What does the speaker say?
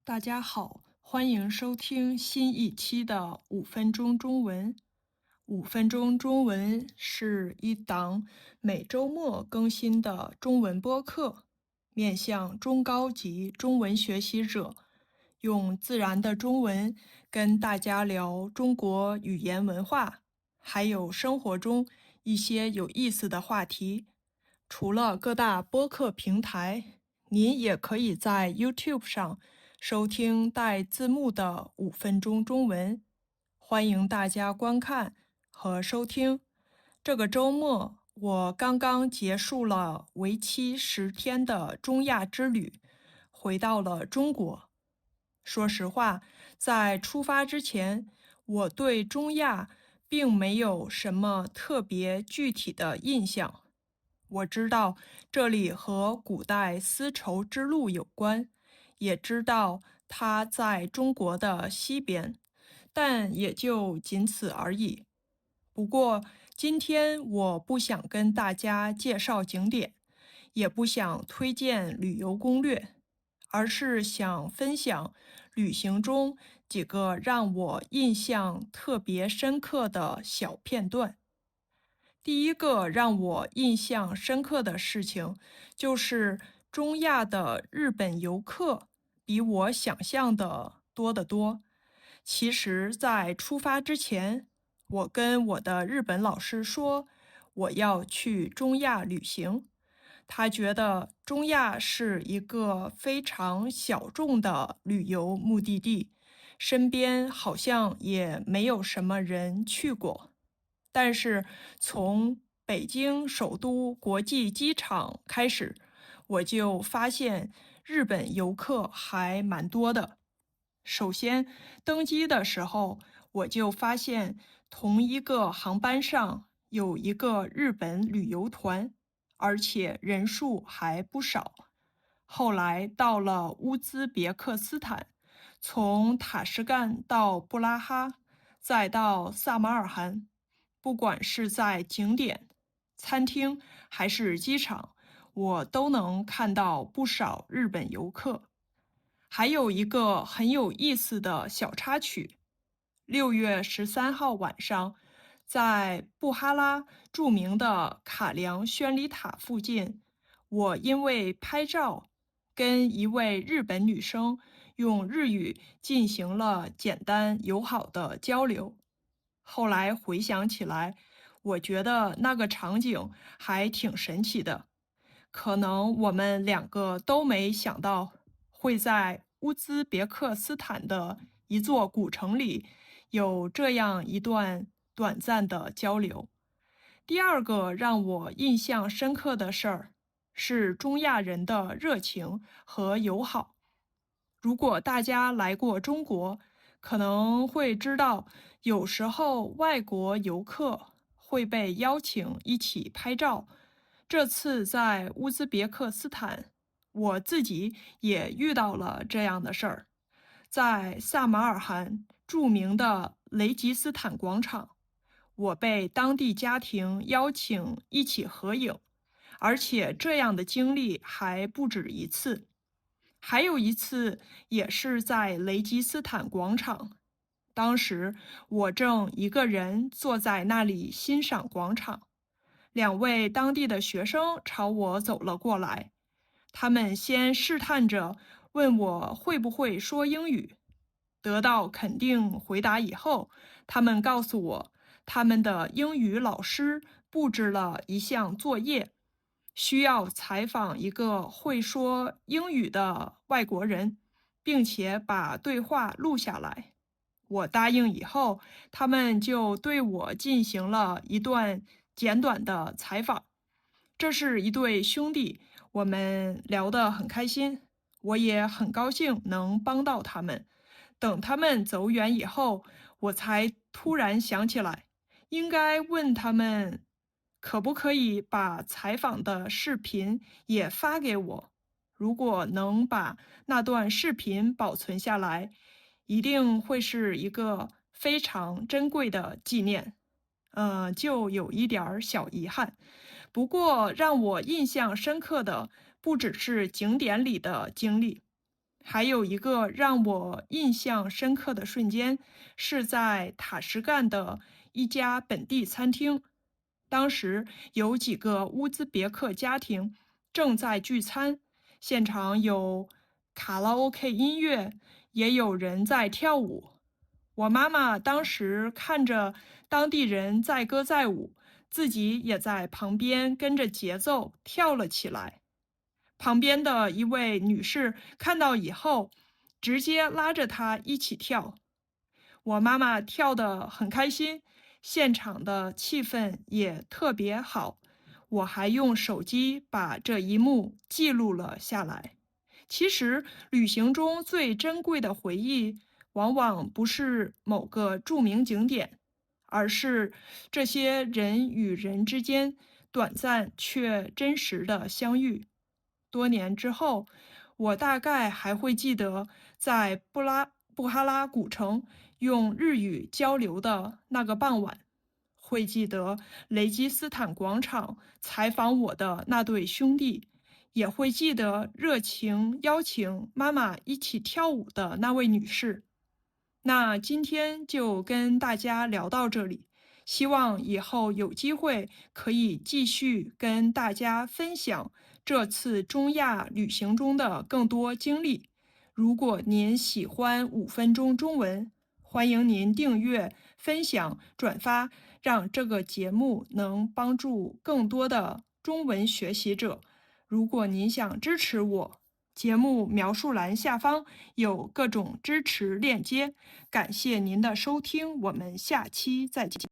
大家好，欢迎收听新一期的5分钟中文。5分钟中文是一档每周末更新的中文播客，面向中高级中文学习者，用自然的中文跟大家聊中国语言文化，还有生活中一些有意思的话题。除了各大播客平台，您也可以在 YouTube 上收听带字幕的5分钟中文，欢迎大家观看和收听。这个周末，我刚刚结束了为期10天的中亚之旅，回到了中国。说实话，在出发之前，我对中亚并没有什么特别具体的印象。我知道这里和古代丝绸之路有关，也知道它在中国的西边，但也就仅此而已。不过，今天我不想跟大家介绍景点，也不想推荐旅游攻略，而是想分享旅行中几个让我印象特别深刻的小片段。第一个让我印象深刻的事情，就是中亚的日本游客比我想象的多得多。其实，在出发之前，我跟我的日本老师说，我要去中亚旅行。他觉得中亚是一个非常小众的旅游目的地，身边好像也没有什么人去过。但是从北京首都国际机场开始，我就发现日本游客还蛮多的。首先，登机的时候，我就发现同一个航班上有一个日本旅游团，而且人数还不少。后来到了乌兹别克斯坦，从塔什干到布拉哈，再到萨马尔罕，不管是在景点、餐厅还是机场，我都能看到不少日本游客。还有一个很有意思的小插曲：6月13号晚上，在布哈拉著名的卡良宣礼塔附近，我因为拍照，跟一位日本女生用日语进行了简单友好的交流。后来回想起来，我觉得那个场景还挺神奇的。可能我们两个都没想到，会在乌兹别克斯坦的一座古城里有这样一段短暂的交流。第二个让我印象深刻的事儿，是中亚人的热情和友好。如果大家来过中国，可能会知道，有时候外国游客会被邀请一起拍照。这次在乌兹别克斯坦，我自己也遇到了这样的事儿。在萨马尔罕著名的雷吉斯坦广场，我被当地家庭邀请一起合影，而且这样的经历还不止一次。还有一次也是在雷吉斯坦广场，当时我正一个人坐在那里欣赏广场，两位当地的学生朝我走了过来，他们先试探着问我会不会说英语，得到肯定回答以后，他们告诉我，他们的英语老师布置了一项作业，需要采访一个会说英语的外国人，并且把对话录下来。我答应以后，他们就对我进行了一段简短的采访。这是一对兄弟，我们聊得很开心，我也很高兴能帮到他们。等他们走远以后，我才突然想起来，应该问他们可不可以把采访的视频也发给我。如果能把那段视频保存下来，一定会是一个非常珍贵的纪念。就有一点儿小遗憾。不过让我印象深刻的不只是景点里的经历，还有一个让我印象深刻的瞬间，是在塔什干的一家本地餐厅。当时有几个乌兹别克家庭正在聚餐，现场有卡拉 OK 音乐，也有人在跳舞。我妈妈当时看着当地人载歌载舞，自己也在旁边跟着节奏跳了起来。旁边的一位女士看到以后，直接拉着她一起跳。我妈妈跳得很开心，现场的气氛也特别好。我还用手机把这一幕记录了下来。其实，旅行中最珍贵的回忆，往往不是某个著名景点，而是这些人与人之间短暂却真实的相遇。多年之后，我大概还会记得在布哈拉古城用日语交流的那个傍晚，会记得雷基斯坦广场采访我的那对兄弟，也会记得热情邀请妈妈一起跳舞的那位女士。那今天就跟大家聊到这里，希望以后有机会可以继续跟大家分享这次中亚旅行中的更多经历。如果您喜欢5分钟中文，欢迎您订阅、分享、转发，让这个节目能帮助更多的中文学习者。如果您想支持我，节目描述栏下方有各种支持链接。感谢您的收听，我们下期再见。